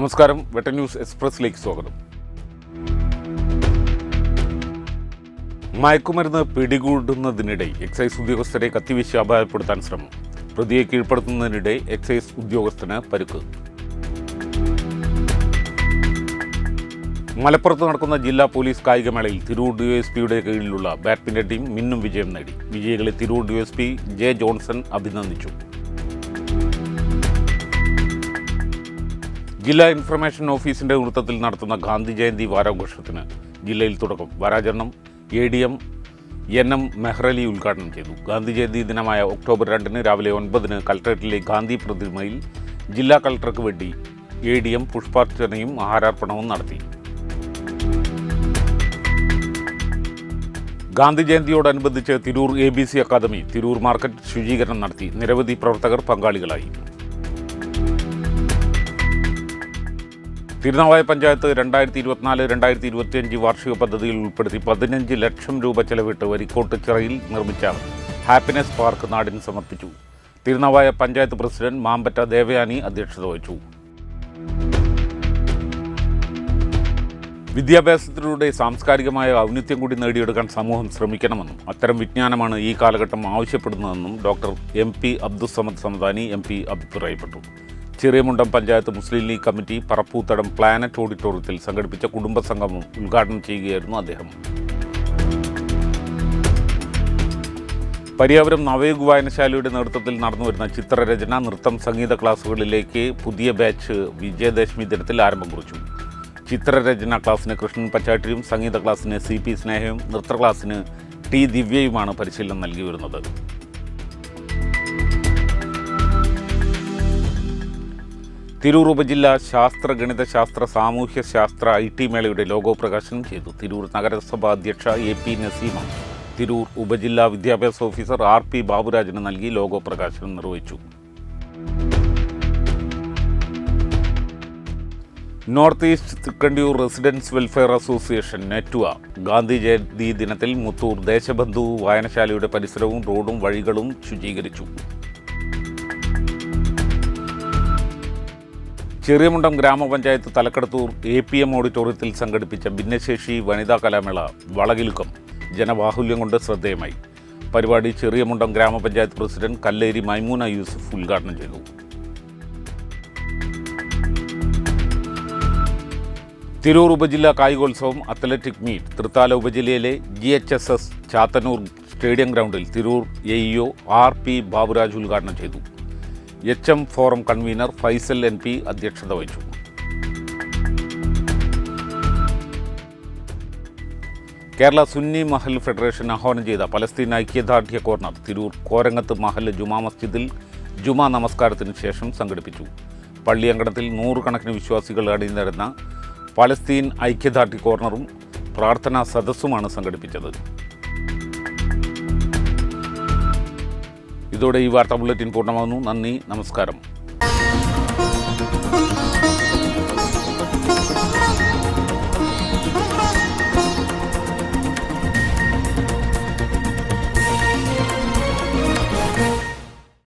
നമസ്കാരം. വെട്ട ന്യൂസ് എക്സ്പ്രസിലേക്ക് സ്വാഗതം. മയക്കുമരുന്ന് പിടികൂടുന്നതിനിടെ എക്സൈസ് ഉദ്യോഗസ്ഥരെ കത്തിവീശി അപായപ്പെടുത്താൻ ശ്രമം. പ്രതിയെ കീഴ്പ്പെടുത്തുന്നതിനിടെ എക്സൈസ് ഉദ്യോഗസ്ഥന് പരിക്ക്. മലപ്പുറത്ത് നടക്കുന്ന ജില്ലാ പോലീസ് കായികമേളയിൽ തിരൂർ ഡിവൈഎസ്പിയുടെ കീഴിലുള്ള ബാഡ്മിൻ്റൺ ടീം മിന്നും വിജയം നേടി. വിജയികളെ തിരൂർ ഡിവൈഎസ്പി ജെ ജോൺസൺ അഭിനന്ദിച്ചു. ജില്ലാ ഇൻഫർമേഷൻ ഓഫീസിൻ്റെ നേതൃത്വത്തിൽ നടത്തുന്ന ഗാന്ധി ജയന്തി വാരാഘോഷത്തിന് ജില്ലയിൽ തുടക്കം. വാരാചരണം ADM NM മെഹ്റലി ഉദ്ഘാടനം ചെയ്തു. ഗാന്ധി ജയന്തി ദിനമായ ഒക്ടോബർ 2 രാവിലെ 9 കലക്ടറേറ്റിലെ ഗാന്ധി പ്രതിമയിൽ ജില്ലാ കളക്ടർക്ക് വേണ്ടി ADM പുഷ്പാർച്ചനയും ആഹാരാർപ്പണവും നടത്തി. ഗാന്ധി ജയന്തിയോടനുബന്ധിച്ച് Tirur ABC academy Tirur market ശുചീകരണം നടത്തി. നിരവധി പ്രവർത്തകർ പങ്കാളികളായി. തിരുനാവായ പഞ്ചായത്ത് 2024-2025 വാർഷിക പദ്ധതിയിൽ ഉൾപ്പെടുത്തി 15 ലക്ഷം രൂപ ചെലവിട്ട് വരിക്കോട്ടുചിറയിൽ നിർമ്മിച്ച ഹാപ്പിനെസ് പാർക്ക് നാടിന് സമർപ്പിച്ചു. തിരുനാവായ പഞ്ചായത്ത് പ്രസിഡന്റ് മാമ്പറ്റ ദേവയാനി അധ്യക്ഷത വഹിച്ചു. വിദ്യാഭ്യാസത്തിലൂടെ സാംസ്കാരികമായ ഔന്നത്യം കൂടി നേടിയെടുക്കാൻ സമൂഹം ശ്രമിക്കണമെന്നും അത്തരം വിജ്ഞാനമാണ് ഈ കാലഘട്ടം ആവശ്യപ്പെടുന്നതെന്നും doctor MP Abdussamad Samadani MP അഭിപ്രായപ്പെട്ടു. ചെറിയമുണ്ടം പഞ്ചായത്ത് മുസ്ലിം ലീഗ് കമ്മിറ്റി പറപ്പൂത്തടം പ്ലാനറ്റ് ഓഡിറ്റോറിയത്തിൽ സംഘടിപ്പിച്ച കുടുംബസംഗമം ഉദ്ഘാടനം ചെയ്യുകയായിരുന്നു അദ്ദേഹം. പരിയാപുരം നവയുഗ് വായനശാലയുടെ നേതൃത്വത്തിൽ നടന്നുവരുന്ന ചിത്രരചന, നൃത്തം, സംഗീത ക്ലാസുകളിലേക്ക് പുതിയ ബാച്ച് വിജയദശമി ദിനത്തിൽ ആരംഭം കുറിച്ചു. ചിത്രരചന ക്ലാസ്സിന് കൃഷ്ണൻ പച്ചാട്ടിയും സംഗീത ക്ലാസ്സിന് CP സ്നേഹയും നൃത്ത ക്ലാസ്സിന് T ദിവ്യയുമാണ് പരിശീലനം നൽകി വരുന്നത്. തിരൂർ ഉപജില്ല ശാസ്ത്ര, ഗണിതശാസ്ത്ര, സാമൂഹ്യശാസ്ത്ര IT മേളയുടെ ലോഗോ പ്രകാശനം ചെയ്തു. തിരൂർ നഗരസഭാ അധ്യക്ഷ AP നസീമ തിരൂർ ഉപജില്ലാ വിദ്യാഭ്യാസ ഓഫീസർ RP ബാബുരാജിന് നൽകി ലോഗോ പ്രകാശനം നിർവഹിച്ചു. North east Thrikkandiyur residents welfare association നെറ്റുവ ഗാന്ധി ജയന്തി ദിനത്തിൽ മുത്തൂർ ദേശബന്ധു വായനശാലയുടെ പരിസരവും റോഡും വഴികളും ശുചീകരിച്ചു. ചെറിയമുണ്ടം ഗ്രാമപഞ്ചായത്ത് തലക്കടത്തൂർ APM ഓഡിറ്റോറിയത്തിൽ സംഘടിപ്പിച്ച ഭിന്നശേഷി വനിതാ കലാമേള വളകിലുക്കം ജനബാഹുല്യം കൊണ്ട് ശ്രദ്ധേയമായി. പരിപാടി ചെറിയമുണ്ടം ഗ്രാമപഞ്ചായത്ത് പ്രസിഡന്റ് കല്ലേരി മൈമൂന യൂസഫ് ഉദ്ഘാടനം ചെയ്തു. തിരൂർ ഉപജില്ലാ കായികോത്സവം അത്ലറ്റിക് മീറ്റ് തൃത്താല ഉപജില്ലയിലെ GHSS ചാത്തന്നൂർ സ്റ്റേഡിയം ഗ്രൗണ്ടിൽ തിരൂർ AEO RP ബാബുരാജ് ഉദ്ഘാടനം ചെയ്തു. HM forum convener Faisal NP അധ്യക്ഷത വഹിച്ചു. കേരള സുന്നി മഹൽ ഫെഡറേഷൻ ആഹ്വാനം ചെയ്ത പലസ്തീൻ ഐക്യദാർഢ്യ കോർണർ തിരൂർ കോരങ്ങത്ത് മഹൽ ജുമാ മസ്ജിദിൽ ജുമാ നമസ്കാരത്തിന് ശേഷം സംഘടിപ്പിച്ചു. പള്ളിയങ്കണത്തിൽ 100 കണക്കിന് വിശ്വാസികൾ അണിനിരന്ന പലസ്തീൻ ഐക്യദാർഢ്യ കോർണറും പ്രാർത്ഥനാ സദസ്സുമാണ് സംഘടിപ്പിച്ചത്. ഇതോടെ ഈ വാർത്താ ബുള്ളറ്റിൻ പൂർണ്ണമാകുന്നു. നന്ദി, നമസ്കാരം.